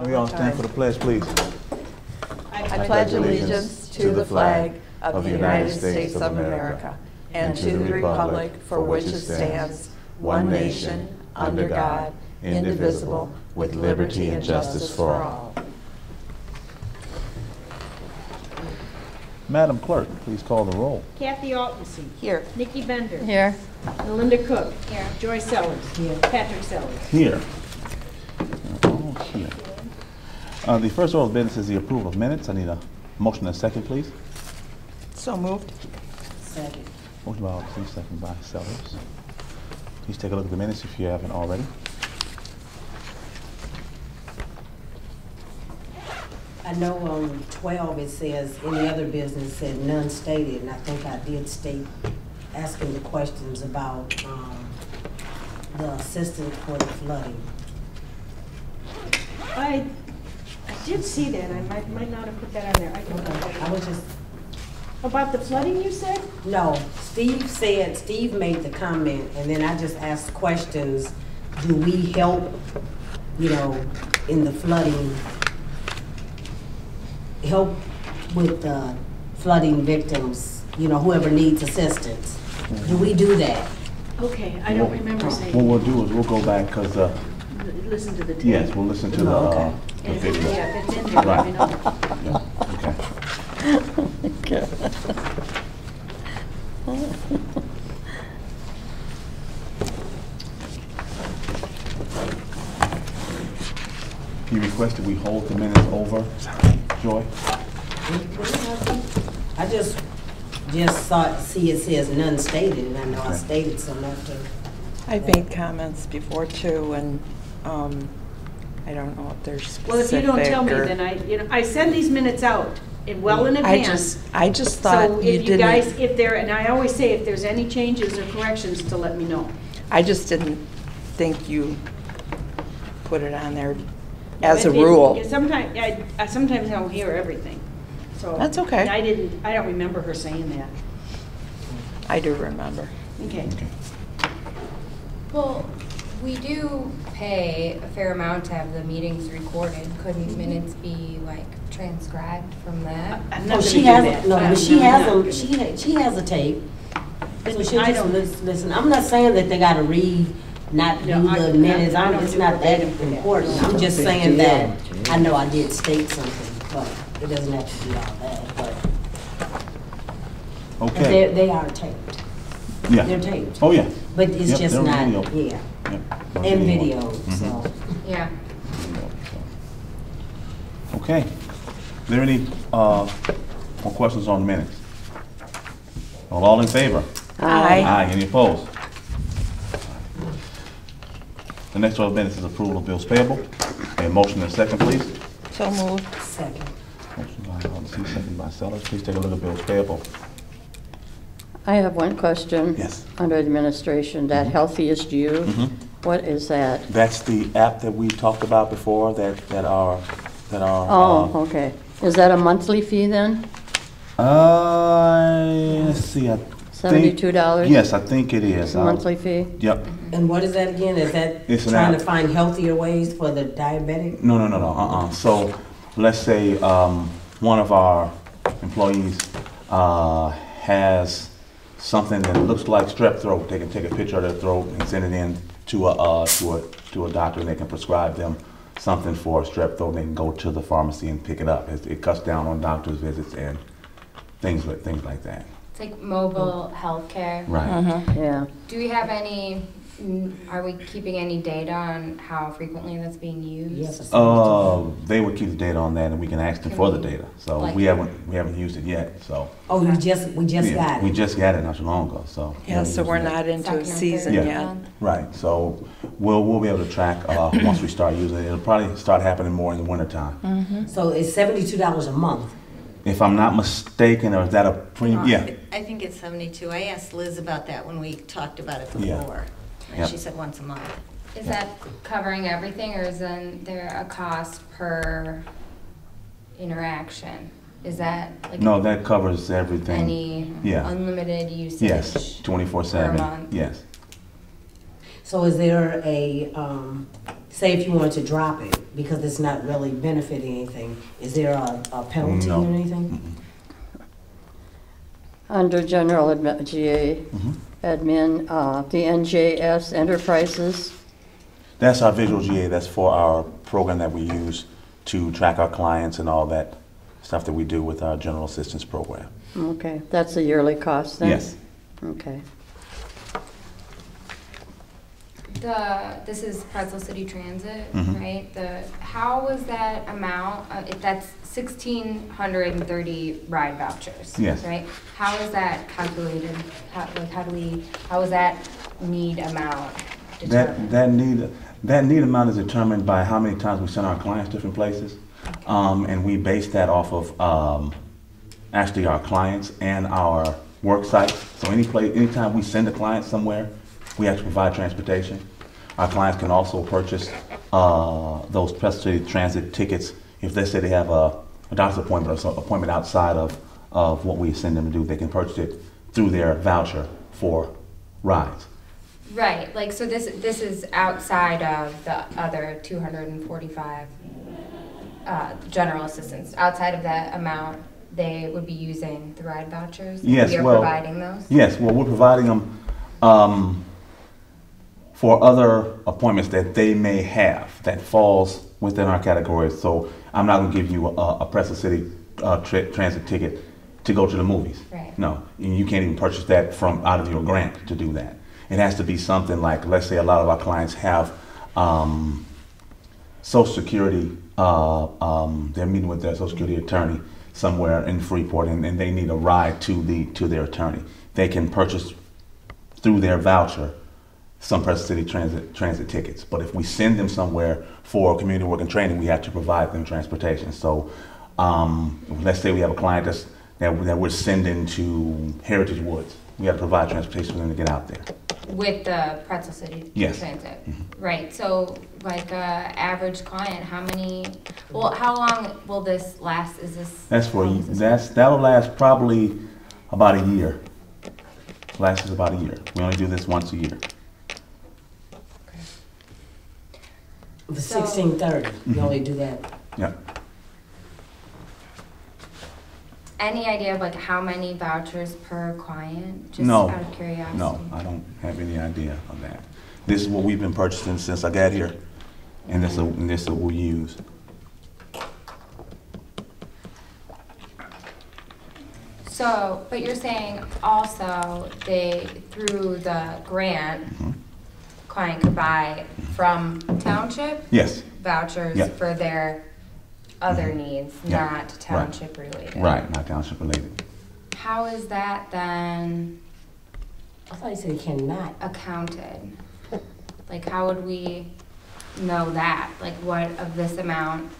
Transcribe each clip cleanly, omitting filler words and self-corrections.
We all stand for the pledge, please. I pledge allegiance to the flag of the United States of America and to the republic for which it stands, one nation, under God, indivisible, with liberty and justice for all. Madam Clerk, please call the roll. Kathy Altenson. Here. Nikki Bender. Here. Melinda Cook. Here. Joy Sellers. Here. Patrick Sellers. Here. All here. The first order of business is the approval of minutes. I need a motion and a second, please. So moved. Second. Motion by Alderson, second by Sellers. Please take a look at the minutes if you haven't already. I know on 12 it says, any other business said none stated, and I think I did state, asking the questions about the assistant for the flooding. I did see that. I might not have put that on there. I don't know. I was just, About the flooding, you said? no, Steve made the comment, and then I just asked questions. Do we help, in the flooding, help with the flooding victims, whoever needs assistance? Do we do that? Okay, I don't remember saying. What we'll do is we'll go back because, Listen to the tape. yes, we'll listen to the And if video. yeah, if it's in there, let me know. Yeah, okay. You requested we hold the minutes over, Joy? I just see it says none stated, and I know I stated some enough to. I've made comments before too, and I don't know if there's specific. Well, if you don't tell me, or- then I send these minutes out well in advance. I just thought So you if you guys, didn't. and I always say if there's any changes or corrections to let me know. I just didn't think you put it on there as a It- it- rule. because sometimes I don't hear everything. So That's okay. I don't remember her saying that. I do remember. Okay. Well, we do pay a fair amount to have the meetings recorded. Couldn't minutes be like transcribed from that? I'm No, not she gonna do has, that. no, I'm but she not has gonna do a, that. she has a tape. So she'll I just don't- listen. I'm not saying that they gotta read, not No, do I- the minutes. I don't It's do not that verbatim for that. important. I'm just saying that, I know I did state something, but it doesn't have to be all that, but. Okay. They are taped. Yeah. They're taped. Oh, yeah. But it's Yep, just they're not, video. yeah, Yep. and videos, so. Yeah. Okay. Are there any more questions on the minutes? All in favor? Aye. Aye. Any opposed? The next order of business is approval of bills payable. A motion and a second, please. So moved. Second. Motion by Alderson, second by Sellers. Please take a look at bills payable. I have one question. Yes. Under administration, that Healthiest You, Mhm. what is that? That's the app that we talked about before that are. Oh, okay. Is that a monthly fee then? Let's see, I think. $72? Yes, I think it is. It's a monthly fee? Yep. And what is that again? Is that It's an trying app. to find healthier ways for the diabetic? No. So let's say one of our employees has something that looks like strep throat. They can take a picture of their throat and send it in to a doctor, and they can prescribe them something for strep throat. And they can go to the pharmacy and pick it up. It cuts down on doctor's visits and things like that. It's like mobile healthcare. Right. Yeah. Do we have any, are we keeping any data on how frequently that's being used? Yes. They would keep the data on that, and we can ask them for the data. So Like- we haven't used it yet. So Oh, we just yeah, got we it. just got it not too long ago. So we Yeah, haven't so used we're it yet. not into Second a or season third yet. month? Right. So we'll be able to track once we start using it. It'll probably start happening more in the wintertime. So it's $72 a month. If I'm not mistaken, or is that a premium? Yeah. I think it's 72. I asked Liz about that when we talked about it Yeah. before. Yep. And she said once a month. Is that covering everything, or is then there a cost per interaction? Is that like No, that covers everything. any Yeah. unlimited usage? Yes. 24/7. per month? Yes. So is there a, say if you wanted to drop it, because it's not really benefiting anything, is there a penalty No. or anything? Mm-mm. Under general GA admin, the NJS Enterprises. That's our visual GA. That's for our program that we use to track our clients and all that stuff that we do with our general assistance program. Okay, that's a yearly cost then? Yes. Okay. This is Pretzel City Transit, Mhm. right? How was that amount, that's 1,630 ride vouchers, Yes. right? How is that calculated? How is that need amount determined? That need amount is determined by how many times we send our clients different places, and we base that off of actually our clients and our work sites. So anytime we send a client somewhere, we have to provide transportation. Our clients can also purchase those Pretzel City Transit tickets if they say they have a doctor's appointment or some appointment outside of what we send them to do. They can purchase it through their voucher for rides. Right, like, so this is outside of the other 245 general assistance. Outside of that amount, they would be using the ride vouchers? Yes, We are well, providing those? Yes, well, we're providing them for other appointments that they may have that falls within our category. So I'm not going to give you a Pretzel City transit ticket to go to the movies. Right. No, and you can't even purchase that from out of your grant to do that. It has to be something like, let's say a lot of our clients have Social Security, they're meeting with their Social Security attorney somewhere in Freeport, and they need a ride to their attorney. They can purchase through their voucher some Pretzel City transit tickets. But if we send them somewhere for community work and training, we have to provide them transportation. So let's say we have a client that we're sending to Heritage Woods. We have to provide transportation for them to get out there. With the Pretzel City Yes. Transit? Right, so like average client, how long will this last? That'll last probably about a year. Lasts about a year. We only do this once a year. The 1630, you only do that. Yeah. Any idea of like how many vouchers per client? Just No. out of curiosity. No, I don't have any idea of that. This is what we've been purchasing since I got here, and this is what we use. So, but you're saying also through the grant, client could buy from township? Yes. Vouchers Yeah. for their other needs, Yeah. not township related? Right, not township related. How is that then I thought you said you cannot. accounted? Like, how would we know that? Like, what of this amount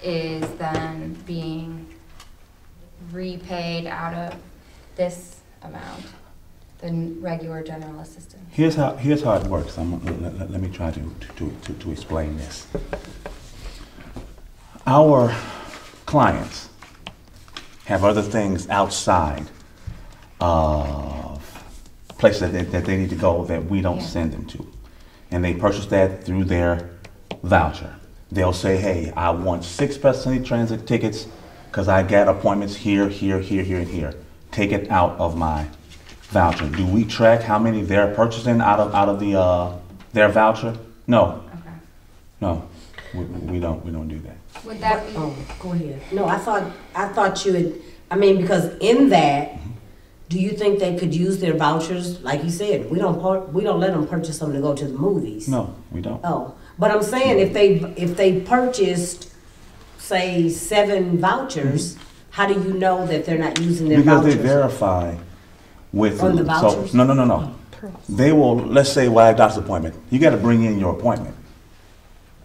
is then being repaid out of this amount, the regular general assistance? Here's how it works. Let me try to explain this. Our clients have other things outside of places that they need to go that we don't send them to. And they purchase that through their voucher. They'll say, hey, I want 6 Pretzel City Transit tickets because I got appointments here, here, here, here, and here. Take it out of my voucher. Do we track how many they're purchasing out of their voucher? No. Okay. No. We don't do that. Would that be? Oh, go ahead. No, I thought you had, I mean, because in that, do you think they could use their vouchers? Like you said, we don't let them purchase them to go to the movies. No, we don't. Oh, but I'm saying if they purchased, say, 7 vouchers, how do you know that they're not using their Because vouchers? they verify with On the so vouchers? no. They will, let's say, well, I have a doctor's appointment. You got to bring in your appointment.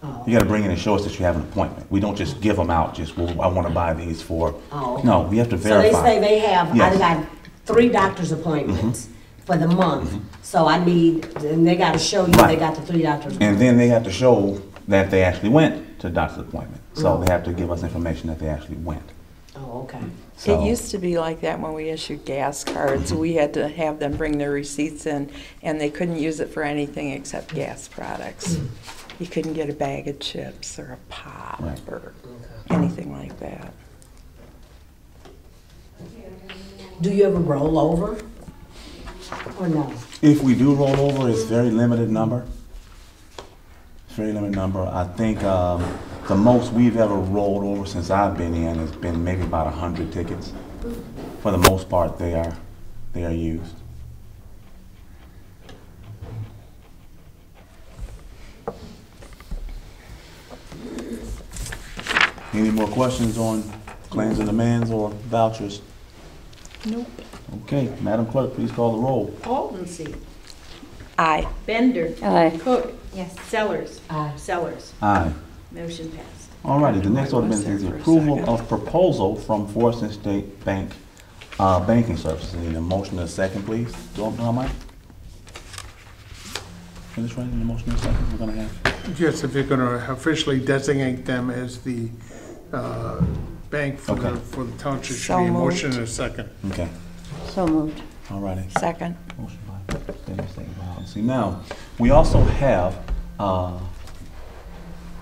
Oh. You got to bring in and show us that you have an appointment. We don't just give them out. Just, well, I want to buy these for. Oh. No, we have to So verify. they say they have, Yes. I got 3 doctor's appointments for the month. So I need, and they gotta show you Right. they got the 3 doctor's. And then they have to show that they actually went to the doctor's appointment. So they have to give us information that they actually went. Oh, okay. So, It used to be like that when we issued gas cards. We had to have them bring their receipts in, and they couldn't use it for anything except gas products. You couldn't get a bag of chips or a pop Right. or anything like that. Do you ever roll over? Or no? if we do roll over, it's very limited number. Very limited number. I think the most we've ever rolled over since I've been in has been maybe about 100 tickets. For the most part, they are used. Any more questions on claims and demands or vouchers? Nope. Okay, Madam Clerk, please call the roll. Aldency. Aye. Bender. Aye. Cook. Yes. Sellers. Aye. Sellers. Aye. Motion passed. All righty, the next I was ordinance there is the for a approval second. of proposal from Forest and State Bank, banking services. Need a motion and a second, please. Do I mic? Finish writing the motion in a second, we're gonna have. Yes, if you're going to officially designate them as the bank for Okay. the township, should So be a moved. motion and a second. Okay, So moved. all righty. Second. Motion by Dennis, second by Alden. See, now, we also have,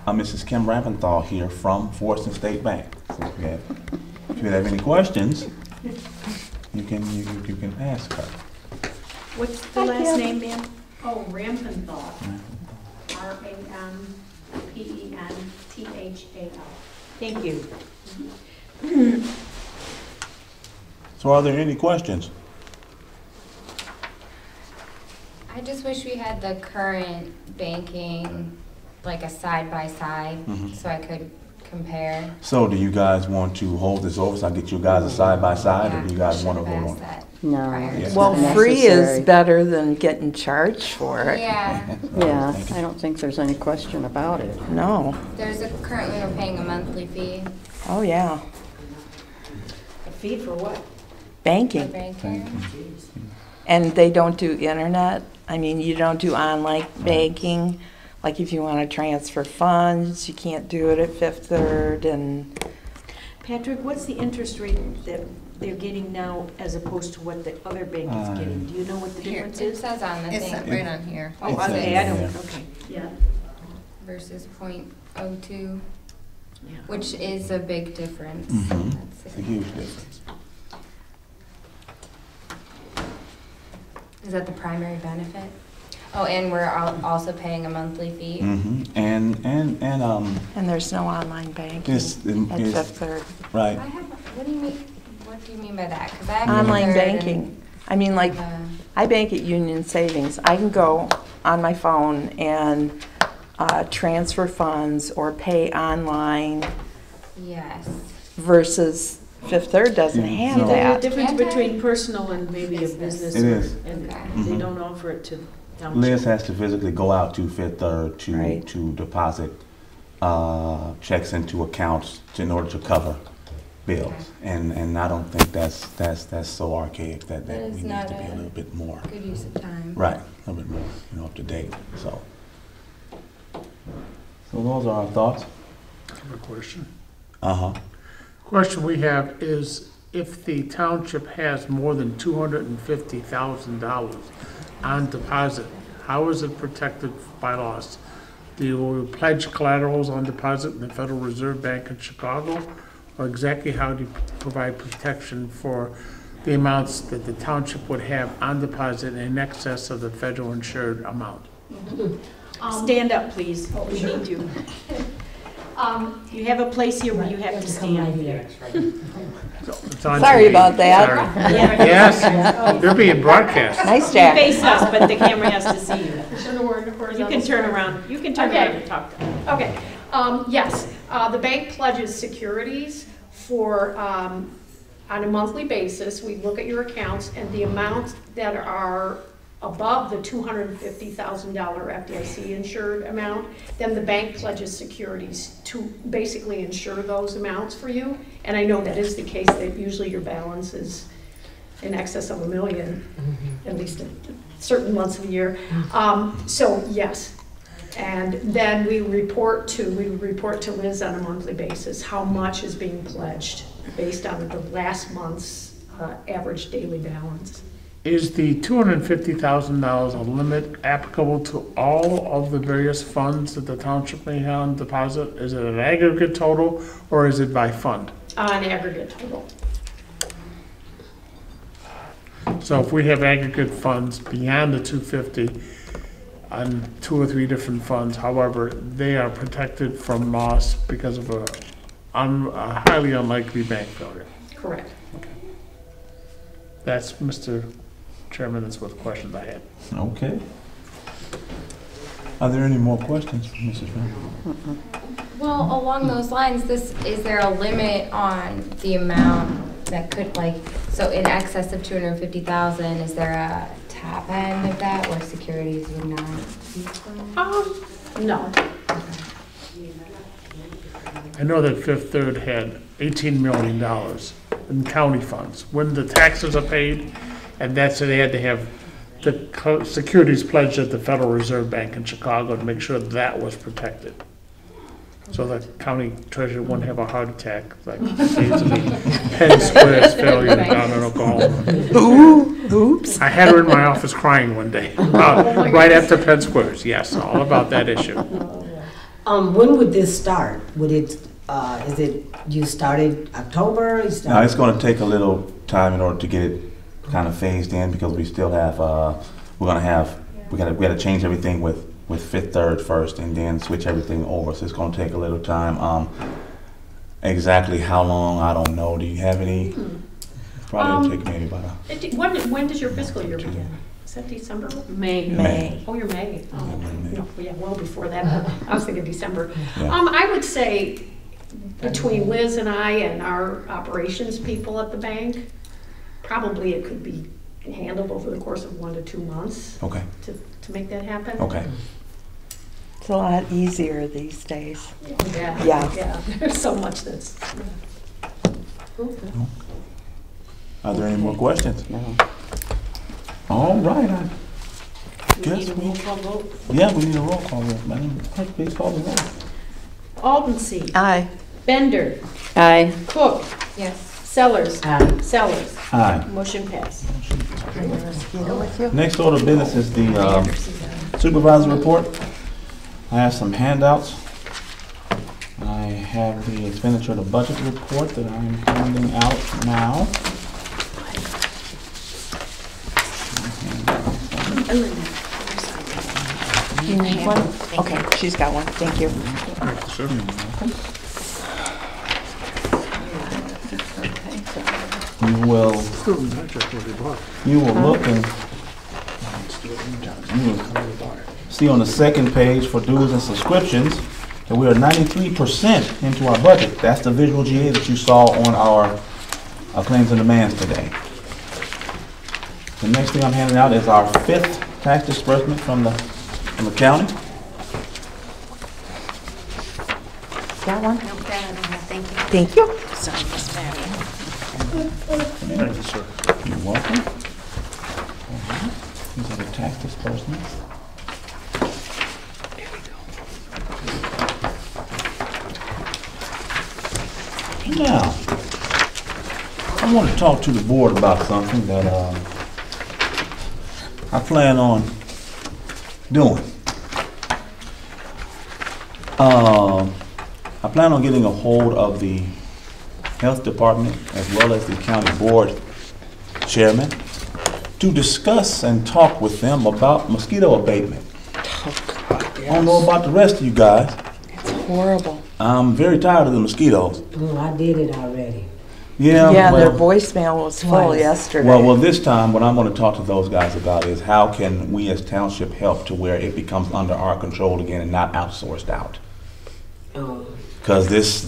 Mrs. Kim Raventhal here from Forest and State Bank. So if you have any questions, you can ask her. What's the last name, ma'am? Oh, Rampenthal. R-A-M-P-E-N-T-H-A-L. Thank you. So are there any questions? I just wish we had the current banking, like a side-by-side, Mhm. so I could compare. So do you guys want to hold this over so I get you guys a side-by-side, or do you guys want to Should've vote on asked it? that No. prior. Yeah. Well, Not free is necessary. better than getting charged for it. Yeah, Yeah, I don't think there's any question about it. No. currently we're paying a monthly fee Oh, yeah. A fee for what? for Banking. banking. And they don't do internet. I mean, you don't do online banking. Like if you want to transfer funds, you can't do it at Fifth Third and Patrick, what's the interest rate that they're getting now as opposed to what the other bank is getting? Do you know what the Here, difference It is? says on the It's thing right on here. Oh, It's okay, I don't, there. okay, yeah. versus .02, Yeah. which is a big difference. Mhm. That's It's a it. huge difference. Is that the primary benefit? Oh, and we're also paying a monthly fee? Mm-hmm. and there's no online banking It's, at it's, Fifth Third. right. I have, what do you mean by that? 'Cause I have Online Fifth Third and, banking. I mean, like, I bank at Union Savings. I can go on my phone and transfer funds or pay online yes. versus Fifth Third doesn't Mm, have no. There's a that. difference Can't I? between personal and maybe a business. It is. And Okay. they Mhm. don't offer it to township. Liz has to physically go out to Fifth Third Right. to deposit checks into accounts in order to cover bills. And I don't think that's so archaic that That we is need not to be a a- little bit more. Good use of time. Right, a little bit more, up to date, so. So those are our thoughts. I have a question. Uh-huh. Question we have is, if the township has more than $250,000 on deposit, how is it protected by laws? Do you pledge collaterals on deposit in the Federal Reserve Bank in Chicago? Or exactly how do you provide protection for the amounts that the township would have on deposit in excess of the federal insured amount? Stand up, please. We need you. You have a place here where you have to stand. It's on Sorry TV. about that. Sorry. Yes, you're being broadcast. Nice, You Jack. face us, but the camera has to see you. You can turn around. You can turn Okay. around and talk to us. Okay, yes, the bank pledges securities for, on a monthly basis. We look at your accounts, and the amounts that are above the $250,000 FDIC insured amount, then the bank pledges securities to basically insure those amounts for you. And I know that is the case, that usually your balance is in excess of $1 million, at least in certain months of the year. So yes, and then we report to Liz on a monthly basis how much is being pledged based on the last month's average daily balance. Is the $250,000 a limit applicable to all of the various funds that the township may have on deposit? Is it an aggregate total or is it by fund? An aggregate total. So if we have aggregate funds beyond the 250 on 2 or 3 different funds, however, they are protected from loss because of a highly unlikely bank failure. Correct. That's, Mr. Chairman, that's what the questions I had. Okay. Are there any more questions for Mrs. Brown? Well, along those lines, is there a limit on the amount that could, like, so in excess of 250,000, is there a top end of that where securities would not be? No. I know that Fifth Third had $18 million in county funds. When the taxes are paid, and that's they had to have the securities pledged at the Federal Reserve Bank in Chicago to make sure that was protected. So the county treasurer wouldn't have a heart attack like Penn Square's failure down in Oklahoma. Oops. I had her in my office crying one day, right after Penn Square's. Yes, all about that issue. When would this start? Would it, is it, you started October? You Now, started- it's going to take a little time in order to get it kind of phased in because we still have, we got to change everything with Fifth Third first and then switch everything over. So it's going to take a little time. Exactly how long, I don't know. Do you have any? Probably will take maybe about When does your fiscal year begin? Is that December? May. Oh, you're May. Oh, May. no, yeah, well before that. I was thinking December. Yeah. I would say between Liz and I and our operations people at the bank, probably it could be handled over the course of 1 to 2 months. Okay. To make that happen. Okay. It's a lot easier these days. Yeah. Yeah. Yeah. There's so much that's. Are there any more questions? No. All right. I guess Need a roll call vote? Yeah, we need a roll call vote. Madam Clerk, please call the roll. Aldenseed. Aye. Bender. Aye. Cook. Yes. Sellers. Aye. Sellers. Aye. Motion passed. Next order of business is the supervisor report. I have some handouts. I have the expenditure of the budget report that I'm handing out now. You need one? Okay, she's got one. Thank you. You will look and you will see on the second page for dues and subscriptions that we are 93% into our budget. That's the visual GA that you saw on our claims and demands today. The next thing I'm handing out is our 5th tax disbursement from the county. Got one? No, that I don't have, thank you. Thank you. Sorry, Miss Mary. Thank you, sir. You're welcome. These are the tax disbursements. Now, I want to talk to the board about something that I plan on doing. I plan on getting a hold of the health department as well as the county board chairman to discuss and talk with them about mosquito abatement. Oh, God, I don't know about the rest of you guys. It's horrible. I'm very tired of the mosquitoes. Oh, I did it already. Yeah, their well, voicemail was full Twice. yesterday. well, this time what I'm going to talk to those guys about is how can we as township help to where it becomes under our control again and not outsourced out. Because this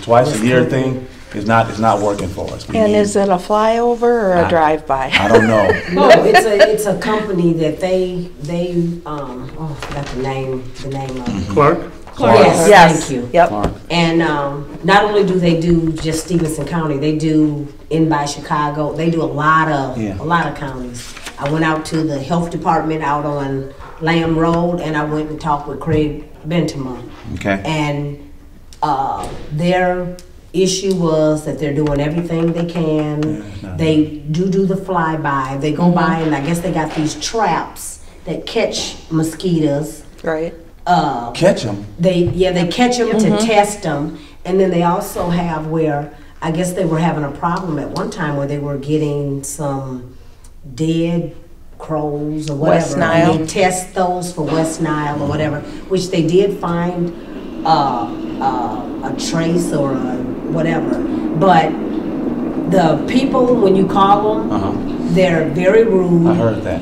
twice a year thing is not working for us. And is it a flyover or a drive-by? I don't know. No, it's a company that they I forgot the name of it. Clerk? Yes, Yes. thank you. Yep. And not only do they do just Stevenson County, they do in by Chicago. They do a lot of counties. I went out to the health department out on Lamb Road, and I went and talked with Craig Bentema. Okay. And Their issue was that they're doing everything they can. They do the flyby. They go by, and I guess they got these traps that catch mosquitoes. Right. Catch them? They catch them to test them. And then they also have where, I guess they were having a problem at one time where they were getting some dead crows or whatever. West Nile. And they test those for West Nile or whatever, which they did find a trace or a whatever. But the people, when you call them, they're very rude. I heard that.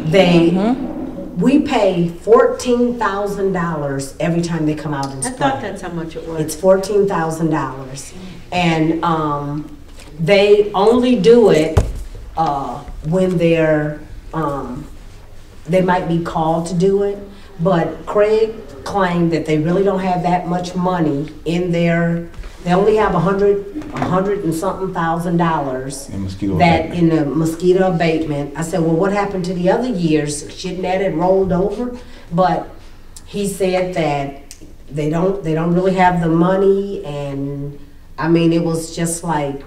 We pay $14,000 every time they come out and I spray. thought that's how much it was. It's $14,000, and they only do it when they're they might be called to do it. But Craig claimed that they really don't have that much money in their. They only have $100 and something thousand In mosquito that abatement. in the mosquito abatement. I said, well, what happened to the other years? Shouldn't that have rolled over? But he said that they don't really have the money, and I mean, it was just like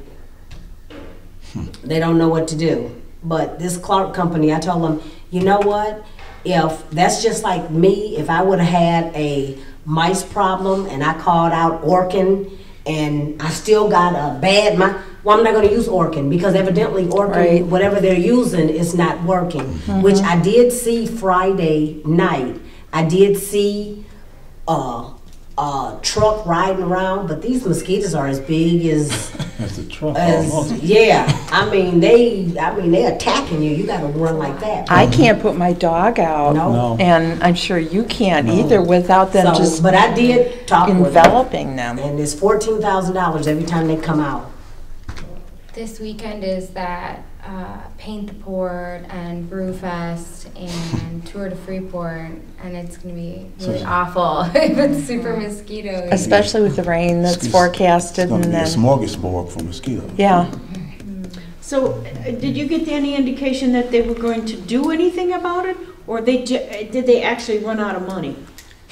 they don't know what to do. But this Clark company, I told them, you know what? If that's just like me, if I would have had a mice problem and I called out Orkin and I still got a bad mice, well, I'm not going to use Orkin because evidently Orkin, whatever they're using, is not working. Which I did see Friday night. I did see a truck riding around, but these mosquitoes are as big as. That's a truck. Yeah, I mean they're attacking you. You got to run like that. I can't put my dog out, No. and I'm sure you can't either without them just But I did talk enveloping them. and it's $14,000 every time they come out. This weekend is that Paint the Port and Brew Fest and Tour de Freeport, and it's going to be really awful if it's super mosquitoes. Especially with the rain that's forecasted. It's going to And be a then, smorgasbord for mosquitoes. yeah. So, did you get any indication that they were going to do anything about it, or did they actually run out of money?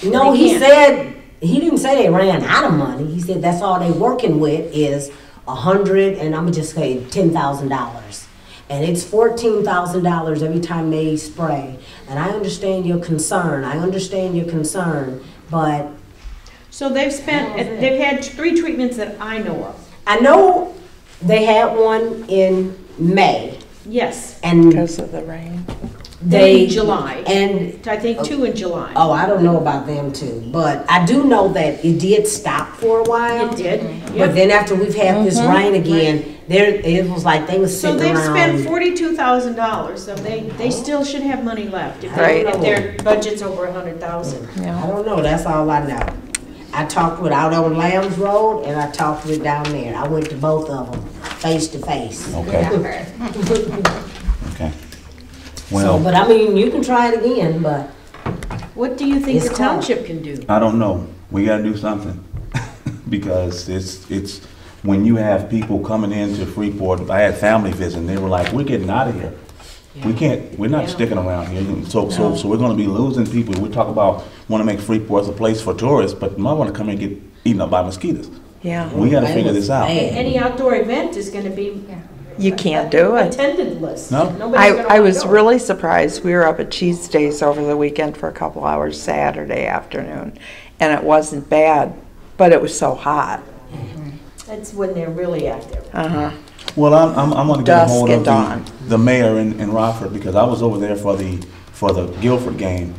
No, They he can't. said he didn't say they ran out of money. He said that's all they working with is $100 and I'm gonna just say $10,000. And it's $14,000 every time they spray. And I understand your concern. But So they've had 3 treatments that I know of. I know they had one in May, Yes, and Because of the rain. in July, and I think 2 in July. oh, I don't know about them too, but I do know that it did stop for a while. It did. But then after we've had this rain again, it was like they was So sitting they've spent around. $42,000, so they still should have money left if Right. their budget's over $100,000. I Yeah. don't know, that's all I know. I talked with out on Lambs Road and I talked with down there. I went to both of them, face to face. Okay. Yeah. Okay. So, Well, but I mean, you can try it again, but What do you think It's the hard. township can do? I don't know. We got to do something because it's when you have people coming into Freeport. I had family visiting. They were like, "We're getting out of here. We can't. We're not sticking around here." So we're going to be losing people. We talk about want to make Freeport a place for tourists, but you might want to come and get eaten up by mosquitoes. Yeah. We got to figure this out. Any outdoor event is gonna be You can't do it. attended list. No? Nobody's gonna I wanna was go. really surprised. We were up at Cheese Days over the weekend for a couple hours Saturday afternoon, and it wasn't bad, but it was so hot. That's when they're really active. Uh-huh. Well, I'm going to get a Dusk hold and of dawn. the mayor in Rockford because I was over there for the Guilford game,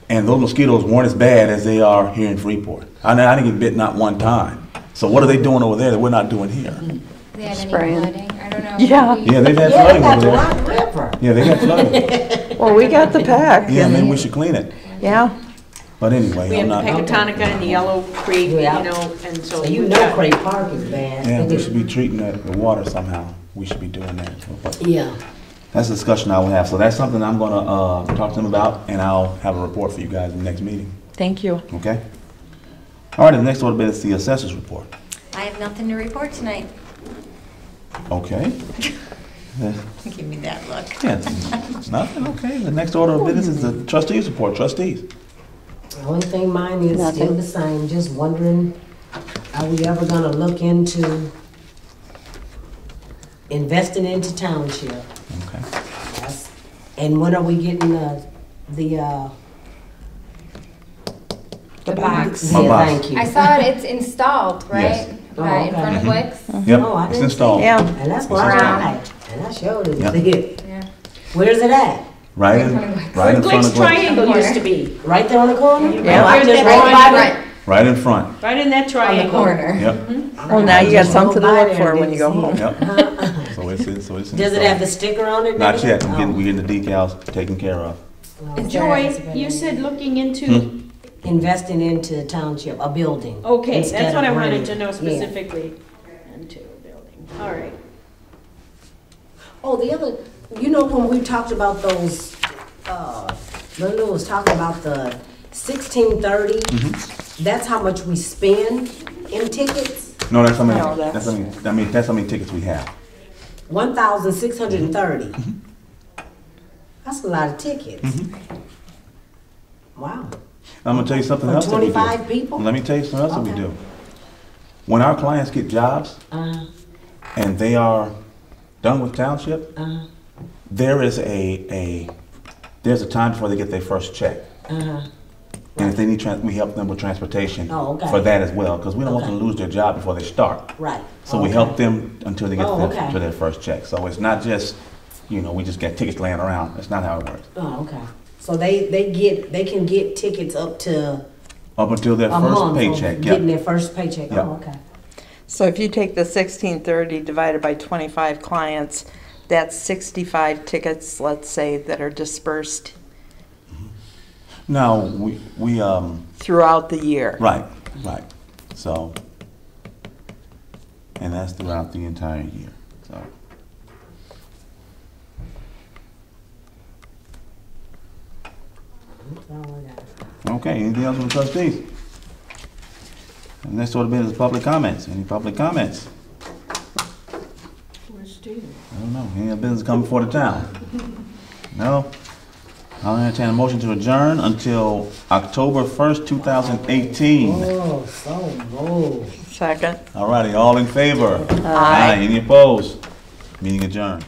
and those mosquitoes weren't as bad as they are here in Freeport. I didn't get bit not one time. So what are they doing over there that we're not doing here? They had any Spraying. flooding? I don't know. Yeah. Yeah, they've had yeah, they flooding got over the there. Rock River. Yeah, they got flooding. Well, we got the peck. Yeah, and- maybe we should clean it. Yeah. But anyway, We I'm have the not. Pecatonica and the Yellow Creek, you Yeah. know, and so. So you we've know got- Craig Park is bad. Yeah, we should be treating the water somehow. We should be doing that. But Yeah. that's a discussion I will have. So that's something I'm gonna talk to them about, and I'll have a report for you guys in the next meeting. Thank you. Okay? All right, the next order of business is the assessor's report. I have nothing to report tonight. Okay. Give me that look. Yeah, it's nothing. Okay. The next order of business is the trustees report. Trustees. The only thing mine is still Nothing. the same, just wondering, I Are we ever gonna look into investing into township? Okay. Yes. And when are we getting the box. My Yeah, box. thank you. I saw it, it's installed, right? Yes. Right, in Oh, front of okay. Wix? Yep, Oh, I it's didn't see installed. Yeah. And that's where It's I'm at. And I showed it. Yep. See it. Yeah. Where's it at? Right in, right in front Gleck's of Gleck's. Triangle used to be, Right there on the corner? Yeah. Oh, I Right just there, rolled right by in there. Right in front. right in that On the triangle. corner. Yep, Well, now you got something to look for when you go home. yep. So it's installed. Does it have the sticker on it? Not now? yet. Oh. We're getting the decals taken care of. Joy, you said looking into, Investing into township, a building. okay, instead that's what of I wanted renting. to know Yeah. specifically. Into a building, all right. Oh, the other, you know, when we talked about those, Linda was talking about the 1630, that's how much we spend in tickets? No, that's how many, No, that's how many tickets we have. 1,630. That's a lot of tickets. Wow. I'm gonna tell you something For else that we do. 25 people? Let me tell you something else that we Okay. do. When our clients get jobs and they are done with township, there is there's a time before they get their first check. And if they need, we help them with transportation Oh, okay. for that as well, because we don't want them to Okay. lose their job before they start. Right. So we Okay. help them until they get Oh, okay. to their first check. So it's not just, we just get tickets laying around. That's not how it works. Oh, okay. So they can get tickets up to Up until their a first month paycheck. of Yep. getting their first paycheck. Yep. Oh, okay. So if you take the 1630 divided by 25 clients, that's 65 tickets, let's say, that are dispersed Now, we throughout the year. right. So, and that's throughout the entire year, so. That's all I got. Okay, anything else from the trustees? And next order of business is public comments. Any public comments? Where's Steve? I don't know. Any other business come before the town? No? I'll entertain a motion to adjourn until October 1st, 2018. Oh, so moved. Second. All righty, all in favor? Aye. Any opposed? Meeting adjourned.